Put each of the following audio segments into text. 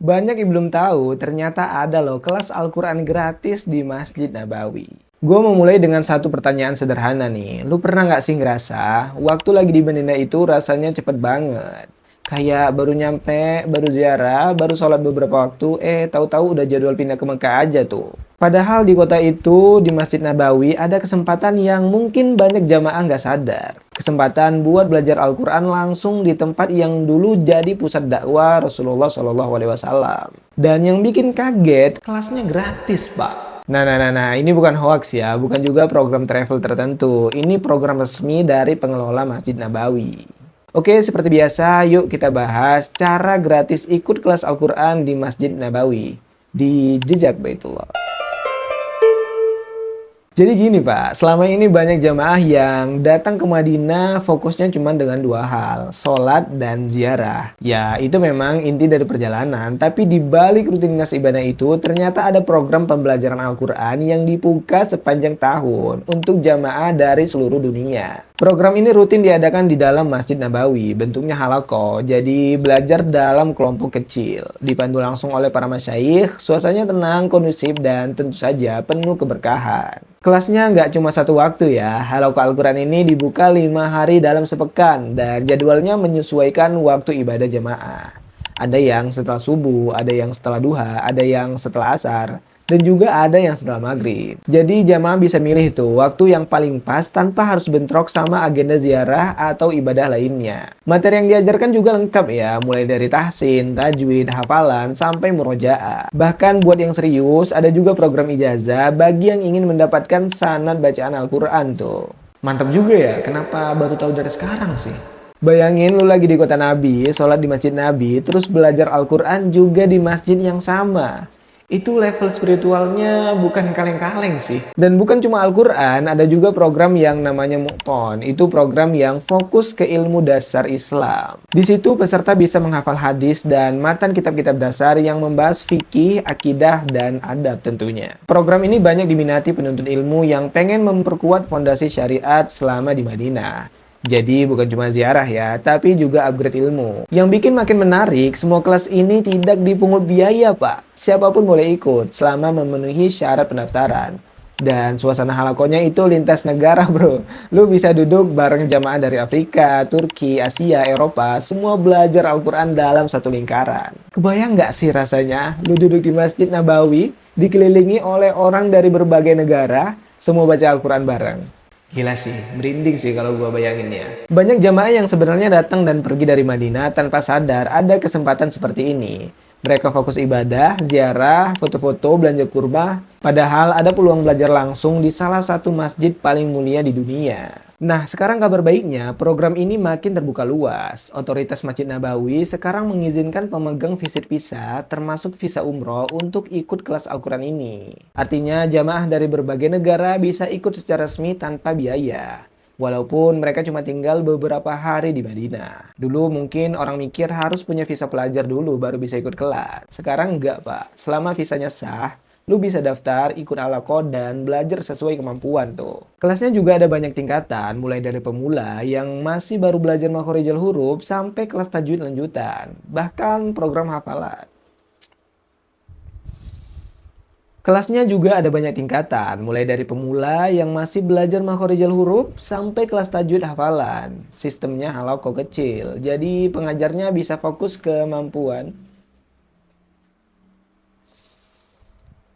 Banyak yang belum tahu, ternyata ada loh kelas Al-Quran gratis di Masjid Nabawi. Gue mau mulai dengan satu pertanyaan sederhana nih. Lu pernah nggak sih ngerasa, waktu lagi di Medina itu rasanya cepet banget? Kayak baru nyampe, baru ziarah, baru sholat beberapa waktu, tahu-tahu udah jadwal pindah ke Mekah aja tuh. Padahal di kota itu, di Masjid Nabawi, ada kesempatan yang mungkin banyak jamaah nggak sadar. Kesempatan buat belajar Al-Quran langsung di tempat yang dulu jadi pusat dakwah Rasulullah SAW. Dan yang bikin kaget, kelasnya gratis, Pak. Nah, ini bukan hoax ya, bukan juga program travel tertentu. Ini program resmi dari pengelola Masjid Nabawi. Oke, seperti biasa, yuk kita bahas cara gratis ikut kelas Al-Quran di Masjid Nabawi, di Jejak Baitullah. Jadi gini Pak, selama ini banyak jamaah yang datang ke Madinah fokusnya cuma dengan dua hal, sholat dan ziarah. Ya, itu memang inti dari perjalanan, tapi di balik rutinitas ibadah itu ternyata ada program pembelajaran Al-Quran yang dibuka sepanjang tahun untuk jamaah dari seluruh dunia. Program ini rutin diadakan di dalam Masjid Nabawi, bentuknya halaqah, jadi belajar dalam kelompok kecil. Dipandu langsung oleh para masyayikh, suasananya tenang, kondusif, dan tentu saja penuh keberkahan. Kelasnya nggak cuma satu waktu ya, halaqah Al-Quran ini dibuka 5 hari dalam sepekan, dan jadwalnya menyesuaikan waktu ibadah jamaah. Ada yang setelah subuh, ada yang setelah duha, ada yang setelah asar, dan juga ada yang setelah maghrib. Jadi jamaah bisa milih tuh waktu yang paling pas tanpa harus bentrok sama agenda ziarah atau ibadah lainnya. Materi yang diajarkan juga lengkap ya, mulai dari tahsin, tajwid, hafalan, sampai murojaah. Bahkan buat yang serius, ada juga program ijazah bagi yang ingin mendapatkan sanad bacaan Al-Quran tuh. Mantap juga ya, kenapa baru tahu dari sekarang sih? Bayangin lu lagi di kota Nabi, sholat di Masjid Nabi, terus belajar Al-Quran juga di masjid yang sama. Itu level spiritualnya bukan kaleng-kaleng sih. Dan bukan cuma Al-Quran, ada juga program yang namanya Mu'ton. Itu program yang fokus ke ilmu dasar Islam. Di situ peserta bisa menghafal hadis dan matan kitab-kitab dasar yang membahas fikih, akidah, dan adab tentunya. Program ini banyak diminati penuntut ilmu yang pengen memperkuat fondasi syariat selama di Madinah. Jadi bukan cuma ziarah ya, tapi juga upgrade ilmu. Yang bikin makin menarik, semua kelas ini tidak dipungut biaya Pak. Siapapun boleh ikut, selama memenuhi syarat pendaftaran. Dan suasana halakonya itu lintas negara bro. Lu bisa duduk bareng jamaah dari Afrika, Turki, Asia, Eropa, semua belajar Al-Quran dalam satu lingkaran. Kebayang nggak sih rasanya, lu duduk di Masjid Nabawi, dikelilingi oleh orang dari berbagai negara, semua baca Al-Quran bareng. Gila sih, merinding sih kalau gua bayanginnya. Banyak jamaah yang sebenarnya datang dan pergi dari Madinah tanpa sadar ada kesempatan seperti ini. Mereka fokus ibadah, ziarah, foto-foto, belanja kurma, padahal ada peluang belajar langsung di salah satu masjid paling mulia di dunia. Nah, sekarang kabar baiknya, program ini makin terbuka luas. Otoritas Masjid Nabawi sekarang mengizinkan pemegang visit visa, termasuk visa umroh, untuk ikut kelas Al-Quran ini. Artinya, jamaah dari berbagai negara bisa ikut secara resmi tanpa biaya. Walaupun mereka cuma tinggal beberapa hari di Madinah. Dulu mungkin orang mikir harus punya visa pelajar dulu baru bisa ikut kelas. Sekarang enggak, Pak. Selama visanya sah, lu bisa daftar, ikut halaqah, dan belajar sesuai kemampuan tuh. Kelasnya juga ada banyak tingkatan, mulai dari pemula yang masih baru belajar makhorijal huruf sampai kelas tajwid lanjutan. Bahkan program hafalan. Kelasnya juga ada banyak tingkatan, mulai dari pemula yang masih belajar makhorijal huruf sampai kelas tajwid hafalan. Sistemnya halaqah kecil, jadi pengajarnya bisa fokus ke kemampuan.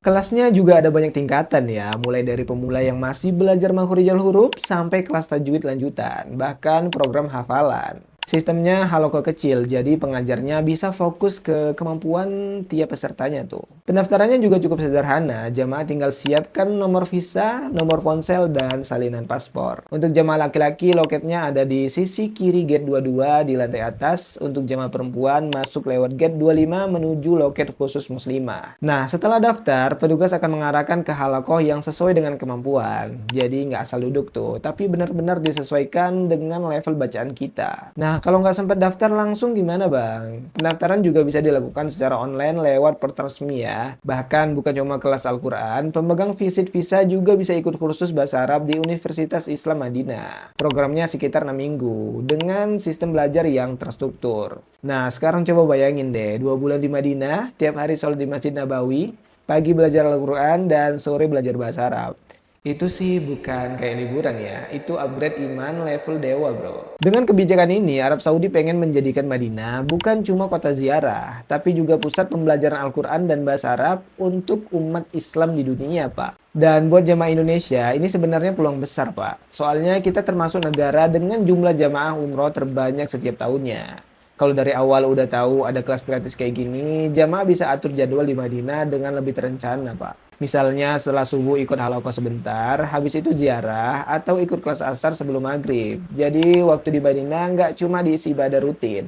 Kelasnya juga ada banyak tingkatan ya, mulai dari pemula yang masih belajar makhorijal huruf sampai kelas tajwid lanjutan, bahkan program hafalan. Sistemnya halaqah kecil, jadi pengajarnya bisa fokus ke kemampuan tiap pesertanya tuh. Pendaftarannya juga cukup sederhana, jamaah tinggal siapkan nomor visa, nomor ponsel, dan salinan paspor. Untuk jamaah laki-laki, loketnya ada di sisi kiri gate 22 di lantai atas. Untuk jamaah perempuan, masuk lewat gate 25 menuju loket khusus muslimah. Nah, setelah daftar, petugas akan mengarahkan ke halaqah yang sesuai dengan kemampuan. Jadi nggak asal duduk tuh, tapi benar-benar disesuaikan dengan level bacaan kita. Nah, kalau nggak sempat daftar langsung gimana bang? Pendaftaran juga bisa dilakukan secara online lewat portal resmi ya. ya. Bahkan bukan cuma kelas Al-Quran, pemegang visit visa juga bisa ikut kursus bahasa Arab di Universitas Islam Madinah. Programnya sekitar 6 minggu dengan sistem belajar yang terstruktur. Nah, sekarang coba bayangin deh, 2 bulan di Madinah, tiap hari sholat di Masjid Nabawi, pagi belajar Al-Quran, dan sore belajar bahasa Arab. Itu sih bukan kayak liburan ya, itu upgrade iman level dewa bro. Dengan kebijakan ini, Arab Saudi pengen menjadikan Madinah bukan cuma kota ziarah, tapi juga pusat pembelajaran Al-Quran dan bahasa Arab untuk umat Islam di dunia, Pak. Dan buat jamaah Indonesia, ini sebenarnya peluang besar, Pak. Soalnya kita termasuk negara dengan jumlah jamaah umroh terbanyak setiap tahunnya. Kalau dari awal udah tahu ada kelas gratis kayak gini, jamaah bisa atur jadwal di Madinah dengan lebih terencana, Pak. Misalnya setelah subuh ikut halaqah sebentar, habis itu ziarah, atau ikut kelas asar sebelum maghrib. Jadi waktu di Madinah nggak cuma diisi ibadah rutin,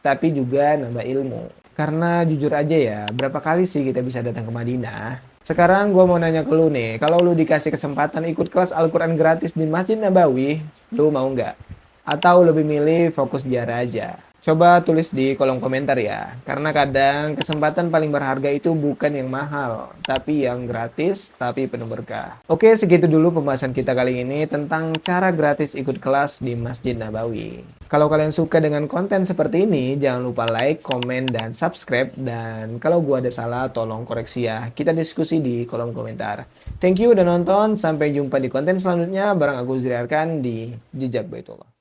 tapi juga nambah ilmu. Karena jujur aja ya, berapa kali sih kita bisa datang ke Madinah? Sekarang gua mau nanya ke lu nih, kalau lu dikasih kesempatan ikut kelas Al-Quran gratis di Masjid Nabawi, lu mau nggak? Atau lebih milih fokus ziarah aja? Coba tulis di kolom komentar ya, karena kadang kesempatan paling berharga itu bukan yang mahal, tapi yang gratis, tapi penuh berkah. Oke, segitu dulu pembahasan kita kali ini tentang cara gratis ikut kelas di Masjid Nabawi. Kalau kalian suka dengan konten seperti ini, jangan lupa like, komen, dan subscribe. Dan kalau gua ada salah, tolong koreksi ya. Kita diskusi di kolom komentar. Thank you udah nonton, sampai jumpa di konten selanjutnya bareng aku Zuri Arkan di Jejak Baitullah.